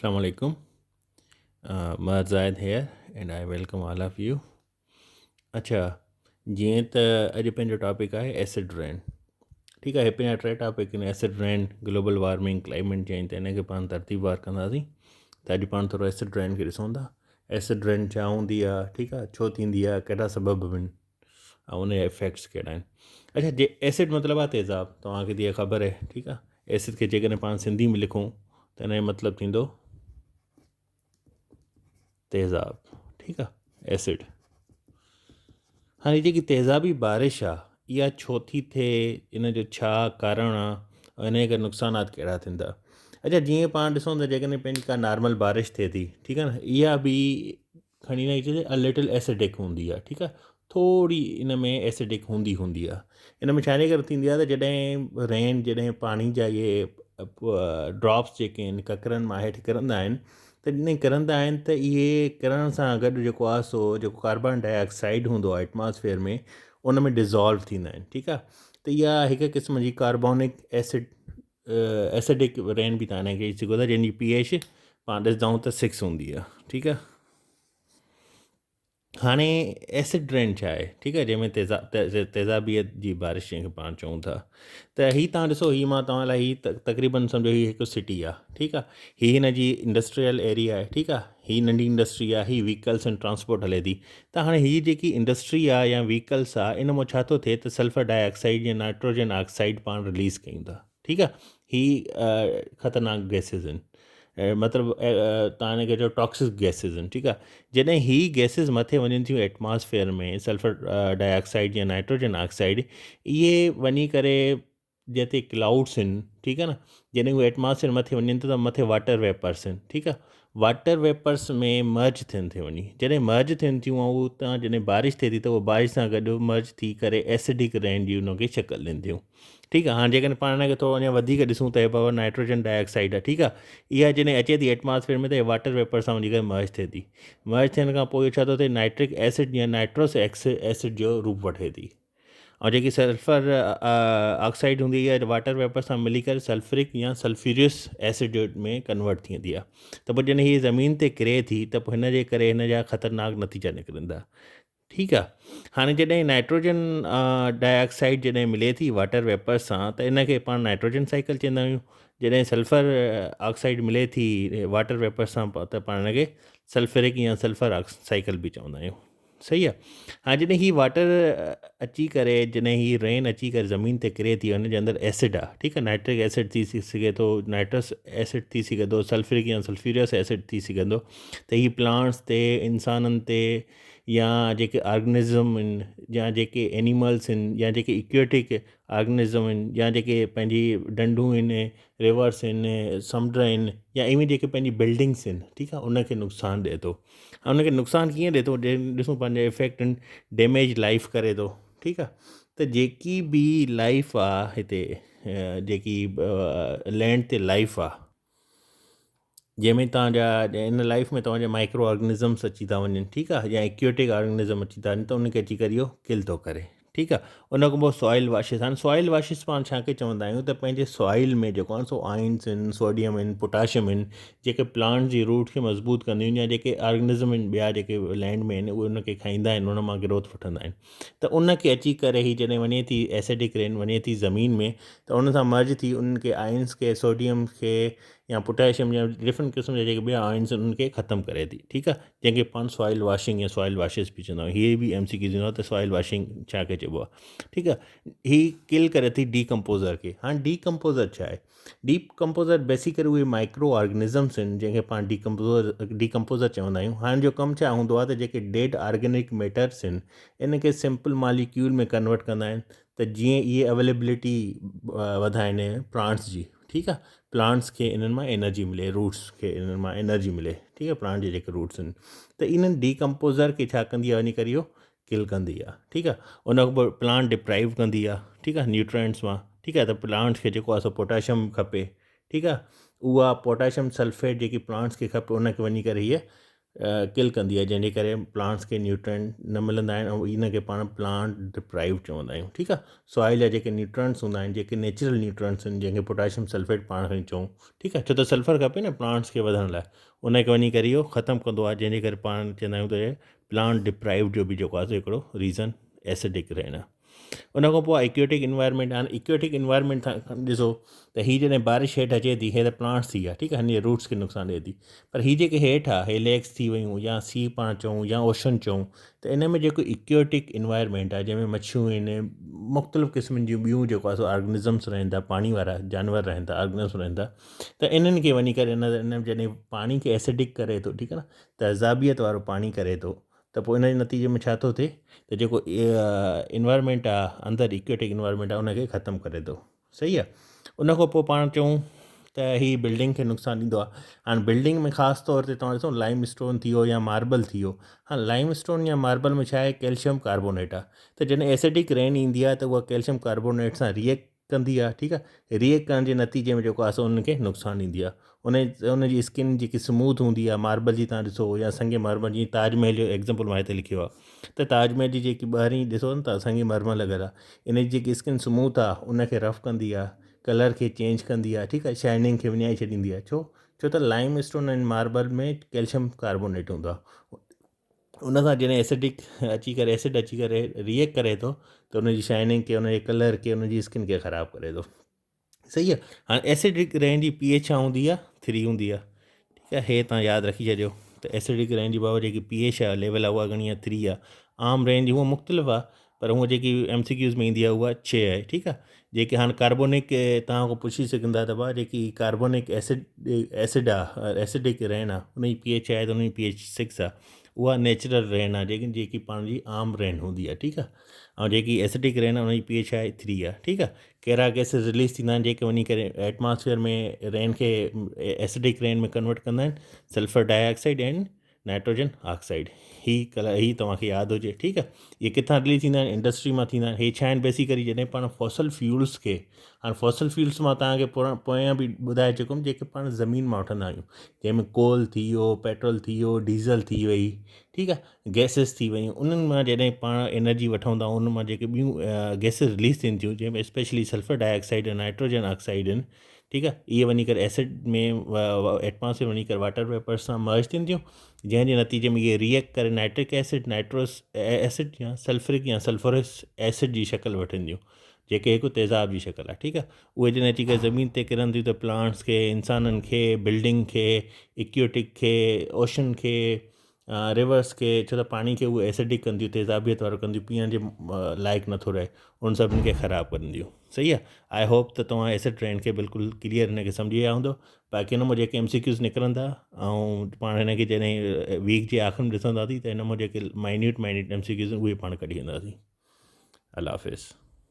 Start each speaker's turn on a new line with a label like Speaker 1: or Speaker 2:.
Speaker 1: Assalamu alaikum. Muhammad Zaid here and I welcome all of you. अच्छा जीअं त अॼु पंहिंजो टॉपिक आहे एसिड रेन. ठीकु आहे, हे पंहिंजा टे टॉपिक आहिनि: acid rain, global warming, climate change. त हिनखे पाण तरतीबवार कंदासीं. त अॼु पाण थोरो एसिड रेन खे ॾिसूं था. एसिड रेन छा हूंदी आहे, ठीकु आहे, छो थींदी आहे, कहिड़ा सबब आहिनि ऐं उनजा इफेक्ट्स कहिड़ा आहिनि. अच्छा, जे एसिड मतिलबु आहे तेज़ाब. तव्हांखे तीअं ख़बर आहे, ठीकु आहे. एसिड खे जेकॾहिं पाण सिंधी में लिखूं त हिन जो मतिलबु थींदो तेज़ाब. ठीकु आहे, एसिड. हाणे जेकी तेज़ाबी बारिश आहे इहा छो थी थिए, इन जो छा कारण आहे, इन जा नुक़सानात कहिड़ा थींदा. अच्छा, जीअं पाण ॾिसूं त जेकॾहिं पंहिंजी का नॉर्मल बारिश थिए थी, ठीकु आहे न, इहा बि खणी न चइजे अ लिटिल एसिडिक हूंदी आहे. ठीकु आहे, थोरी इन में एसिडिक हूंदी आहे. इन में छाजे करे थींदी आहे त जॾहिं पाणी जा इहे ड्रॉप्स जेके आहिनि ककरनि मां हेठि किरंदा आहिनि, त जॾहिं किरंदा आहिनि त इहे किरण सां गॾु जेको आहे सो जेको कार्बन डाइऑक्साइड हूंदो आहे एटमॉस्फेयर में, उन में डिज़ोल्व थींदा आहिनि. ठीकु आहे, त इहा हिकु क़िस्म जी कार्बोनिक एसिडिक रेन बि तव्हां हिनखे चई सघो था, जंहिंजी pH पाण ॾिसंदा त 6 हूंदी आहे. ठीकु आहे. हाणे एसिड रेन छा आहे, ठीकु आहे, जंहिंमें तेज़ाबीअ जी बारिश जंहिंखे पाण चऊं था. त हीअ तव्हां ॾिसो, हीअ मां तव्हां लाइ तक़रीबन सम्झो हीअ हिकु सिटी आहे. ठीकु आहे, हीअ हिन जी इंडस्ट्रियल एरिया आहे. ठीकु आहे, हीअ नंढी इंडस्ट्री आहे, हीअ व्हीकल्स एंड ट्रांसपोर्ट हले थी. त हाणे हीअ जेकी इंडस्ट्री आहे या व्हीकल्स आहे, इन मां छा थो थिए त सल्फर डाइऑक्साइड या नाइट्रोजन ऑक्साइड पाण रिलीज़ कयूं था. ठीकु आहे, हीअ ख़तरनाक गैसिस आहिनि. मतिलबु तव्हां हिनखे चओ टॉक्सिक गैसिस आहिनि. ठीकु आहे, जॾहिं हीअ गैसिस मथे वञनि थियूं एटमॉस्फेयर में, सल्फर डाइऑक्साइड या नाइट्रोजन ऑक्साइड, इहे वञी करे जिते क्लाउड्स आहिनि, ठीकु आहे न, जॾहिं उहे एटमॉस्फेयर मथे वञनि था त मथे वाटर वेपर्स आहिनि. ठीकु आहे, वाटर वेपर्स में मर्ज थियनि थियूं. जॾहिं मर्ज थियनि थियूं ऐं उहो तव्हां जॾहिं बारिश थिए थी त उहो बारिश सां गॾु मर्ज थी करे एसिडिक रेन जी उनखे शक्ल ॾियनि थियूं. ठीकु आहे, हाणे जेकॾहिं पाण हिनखे थोरो अञा वधीक ॾिसूं त हे पावर नाइट्रोजन डाइऑक्साइड आहे. ठीकु आहे, इहा जॾहिं अचे थी एटमॉस्फेयर में त वाटर वेपर सां वञी करे मर्ज थिए थी. मर्ज थियण खां पोइ छा थो थिए, नाइट्रिक एसिड या नाइट्रोस एसिड जो रूप वठे थी. ऐं जेकी सल्फर ऑक्साइड हूंदी आहे वाटर वेपर सां मिली करे सल्फ्रिक या सल्फ्यूरियस एसिड में कन्वर्ट थींदी आहे. त पोइ जॾहिं हीअ ज़मीन ते किरे थी त पोइ हिन जे करे हिन जा ख़तरनाक नतीजा निकिरंदा. ठीकु आहे, हाणे जॾहिं नाइट्रोजन डाइऑक्साइड जॾहिं मिले थी वाटर वेपर सां त इनखे पाण नाइट्रोजन साइकिल चवंदा आहियूं. जॾहिं सल्फर ऑक्साइड मिले थी वाटर वेपर सां त पाण हिनखे सल्फरिक या सल्फर साइकिल बि चवंदा आहियूं. सही आहे. हाणे जॾहिं हीअ वाटर अची करे, जॾहिं हीअ रेन अची करे ज़मीन ते किरे थी, हुनजे अंदरि एसिड आहे. ठीकु आहे, नाइट्रिक एसिड थी सघे थो, नाइट्रस एसिड थी सघे थो, सल्फ्रिक या सल्फ्यूरियस एसिड थी सघंदो. त हीअ प्लांट्स ते, इंसाननि ते, या जेके ऑर्गेनिज़म आहिनि, या जेके एनिमल्स आहिनि, या जेके इक्वेटिक ऑर्गेनिज़म आहिनि, या जेके पंहिंजी डंडूं आहिनि, रिवर्स आहिनि, समुंड आहिनि, या इवन जेके पंहिंजी बिल्डिंग्स आहिनि, ठीकु आहे, उनखे नुक़सानु ॾिए थो. ऐं उनखे नुक़सानु कीअं ॾिए थो, ॾिसूं पंहिंजे इफेक्ट आहिनि, डैमेज लाइफ करे थो. ठीकु आहे, त जेकी बि लाइफ आहे हिते, जेकी लैंड ते लाइफ आहे, जंहिंमें तव्हांजा इन लाइफ में तव्हांजा माइक्रो ऑर्गेनिज़म्स अची था वञनि. ठीकु आहे, या एक्वेटिक ऑर्गेनिज़म अची था वञनि, त उनखे अची करे इहो किल थो करे. ठीकु आहे, उन खां पोइ सॉइल वॉशिस. हाणे सॉइल वॉशिस पाण छाखे चवंदा आहियूं त पंहिंजे सॉइल में जेको आहे सो आयन्स आहिनि, सोडियम आहिनि, पोटाशियम आहिनि, जेके प्लांट जी रूट खे मज़बूत कंदियूं आहिनि, या जेके ऑर्गेनिज़म आहिनि ॿिया जेके लैंड में आहिनि, उहे उनखे खाईंदा आहिनि, उन मां ग्रोथ वठंदा आहिनि. त उनखे अची करे ही जॾहिं वञे थी एसिडिक रेन वञे थी ज़मीन में, त उन सां मर्ज थी उनखे आयन्स खे, सोडियम खे, या पोटेशियम या डिफरेंट क़िस्म जा जेके ॿिया आयन्स आहिनि उनखे ख़तमु करे थी. ठीकु आहे, जंहिंखे पाण सॉइल वॉशिंग या सॉइल वॉशिस बि चवंदा आहियूं. हीअ बि MCQ ॾींदो आहे त सॉइल वॉशिंग छाखे चइबो आहे. ठीकु आहे, हीअ किल करे थी डीकम्पोज़र खे. हाणे डीकम्पोज़र छा आहे? डीकम्पोज़र बेसिकली उहे माइक्रो ऑर्गेनिज़म्स आहिनि जंहिंखे पाण डीकम्पोज़र चवंदा आहियूं. हाणे जो कमु छा हूंदो आहे त जेके डेड ऑर्गेनिक मैटर्स आहिनि, इनखे सिंपल मॉलिक्यूल में कन्वर्ट कंदा आहिनि, त जीअं इहे अवेलेबिलिटी वधाइनि प्लांट्स जी. ठीकु आहे, प्लांट्स खे इन्हनि मां एनर्जी मिले, रूट्स खे इन्हनि मां एनर्जी मिले. ठीकु आहे, प्लांट जे जेके रूट्स आहिनि, त इन्हनि डीकम्पोज़र खे छा कंदी आहे, वञी करे इहो किल कंदी आहे. ठीकु आहे, उन खां पोइ प्लांट डिप्राइव कंदी आहे. ठीकु आहे, न्यूट्रिएंट्स मां. ठीकु आहे, त प्लांट्स खे जेको आहे सो पोटाशियम खपे. ठीकु आहे, उहा पोटाशियम सल्फेट जेकी प्लांट्स खे खपे, उनखे वञी करे हीअ किल कंदी आहे, जंहिंजे करे प्लांट्स खे न्यूट्रंट न मिलंदा आहिनि ऐं इन खे पाण प्लांट डिप्राइव चवंदा आहियूं। ठीकु आहे, सॉइल जा जेके न्यूट्रंट्स हूंदा आहिनि, जेके नेचुरल न्यूट्रंट्स आहिनि, जंहिंखे पोटाशियम सल्फेट पाण खणी चऊं, ठीकु आहे, छो त सल्फर खपे न प्लांट्स खे वधण लाइ, उनखे वञी करे इहो ख़तमु कंदो आहे, जंहिंजे करे पाण चवंदा आहियूं त प्लांट डिप्राइव जो बि जेको आहे हिकिड़ो रीज़न एसिडिक रहण। उन खां पोइ एक्वेटिक इन्वायरमेंट। हाणे एक्वेटिक इन्वायरमेंट खां ॾिसो त हीअ जॾहिं बारिश हेठि अचे थी, हे त प्लांट्स थी विया, ठीकु आहे, हिन रूट्स खे नुक़सानु ॾिए थी, पर हीअ जेके हेठि आहे, हे लेक्स थी वियूं या सी पाण चऊं या ओशन चऊं, त इन में जेको एक्वेटिक इन्वायरमेंट आहे, जंहिंमें मच्छियूं आहिनि, मुख़्तलिफ़ क़िस्मनि जूं ॿियूं जेको आहे सो ऑर्गेनिज़म्स रहनि था, पाणी वारा जानवर रहनि था, ऑर्गेनिज़म्स रहनि था, त इन्हनि खे वञी करे इन जॾहिं पाणी खे एसिडिक करे थो, ठीकु आहे न, तेज़ाबियत वारो पाणी करे थो, त पोइ इन जे नतीजे में छा थो थिए त जेको इन्वायरमेंट आहे अंदरि, इक्वेटिक इन्वायरमेंट आहे, उनखे ख़तमु करे थो। सही आहे। उन खां पोइ पाण चऊं त हीअ बिल्डिंग खे नुक़सानु ॾींदो आहे। हाणे बिल्डिंग में ख़ासि तौर ते तव्हां ॾिसो लाइम स्टोन थी वियो या मार्बल थी वियो। हाणे लाइम स्टोन या मार्बल में छा आहे, कैल्शियम कार्बोनेट आहे, त जॾहिं एसिडिक रेन ईंदी आहे त उहा कैल्शियम कार्बोनेट सां रिएक्ट कंदी आहे, ठीकु आहे, रिएक्ट करण जे नतीजे में जेको आहे सो उनखे नुक़सानु ॾींदी आहे। उनजी स्किन जेकी स्मूथ हूंदी आहे मार्बल जी, तव्हां ॾिसो, या संगमरमर जी, ताजमहल जो एग्ज़ाम्पल मां हिते लिखियो आहे, त ताजमहल जी जेकी ॿाहिरीं ॾिसो न था संगमरमर लॻल आहे, इन जी जेकी स्किन स्मूथ आहे उनखे रफ कंदी आहे, कलर खे चेंज कंदी आहे, ठीकु आहे, शाइनिंग खे विञाए छॾींदी आहे। छो त लाइम स्टोन ऐं मार्बल में कैल्शियम कार्बोनेट हूंदो आहे, उन सां जॾहिं एसिडिक अची करे, एसिड अची करे रिएक्ट करे थो, त उनजी शाइनिंग खे, उनजे कलर खे, उनजी स्किन खे ख़राबु करे थो। सही आहे। हाणे एसिडिक रेन जी pH छा हूंदी आहे, 3 हूंदी आहे, ठीकु आहे, हे तव्हां यादि रखी छॾियो। त एसिडिक रेन जी बाबा जेकी pH आहे लेवल आहे उहा घणी आहे, 3 आहे। आम रेन जी उहा मुख़्तलिफ़ आहे, पर हूअ जेकी MCQs में ईंदी आहे उहा 6 आहे, ठीकु आहे। जेके हाणे कार्बोनिक तव्हां खां पुछी सघंदा त भाउ जेकी कार्बोनिक एसिड आहे, एसिडिक रेन आहे, उनजी pH आहे त उनजी pH 6 आहे, उहा नेचुरल रेन आहे, जेकी पाण जी आम रेन हूंदी आहे, ठीकु आहे। ऐं जेकी एसिडिक रेन आहे उनजी pH आहे 3 आहे, ठीकु आहे। कहिड़ा गैसेस रिलीज़ थींदा आहिनि जेके वञी करे एटमॉस्फेयर में रेन खे एसिडिक रेन में कन्वर्ट कंदा आहिनि, sulphur dioxide and nitrogen oxide. ही तव्हांखे यादि हुजे, ठीकु आहे। इहे किथां रिलीज़ थींदा आहिनि, इंडस्ट्री मां थींदा आहिनि। हे छा आहिनि बेसिकली, जॾहिं पाण फॉसल फ्यूल्स खे, हाणे फॉसल फ्यूल्स मां तव्हांखे पोयां बि ॿुधाए चुकुमि, जेके पाण ज़मीन मां वठंदा आहियूं, जंहिंमें कोल थी वियो, पेट्रोल थी वियो, डीज़ल थी वई, ठीकु आहे, गैसिस थी वियूं, उन्हनि मां जॾहिं पाण एनर्जी वठूं था, उन मां जेके ॿियूं गैसिस रिलीज़ थियनि थियूं, जंहिंमें स्पेशली सल्फर डाइऑक्साइड ऐं नाइट्रोजन ऑक्साइड आहिनि, ठीकु आहे, इहे वञी करे एसिड में एटमॉस्फेयर वञी करे वाटर वेपर सां मर्ज थियनि थियूं, जंहिंजे नतीजे में इहे रिएक्ट करे नाइट्रिक एसिड, नाइट्रोस एसिड या सल्फरिक या सल्फरस एसिड जी शक्ल वठनि थियूं, जेके हिकु तेज़ाब जी शक्ल आहे, ठीकु आहे। उहे जॾहिं अची करे ज़मीन ते किरनि थियूं त प्लांट्स खे, इंसाननि खे, बिल्डिंग खे, इक्वेटिक खे, ओशन खे, रिवर्स खे, छो त पाणी खे उहे एसिडिक कंदियूं, तेज़ाबियत वारो कंदियूं, पीअण जे लाइक़ु नथो रहे, उन सभिनी खे ख़राबु कंदियूं। सही आहे। आई होप त तव्हां एसिड रेन खे बिल्कुलु क्लियर हिन खे सम्झी विया हूंदो। बाक़ी हिन मां जेके MCQs निकिरंदा, ऐं पाण हिन खे जॾहिं वीक जे आख़िरि में ॾिसंदासीं, त हिन मां जेके माइन्यूट MCQs उहे पाण कढी वेंदासीं। अल्लाह हाफ़िज़।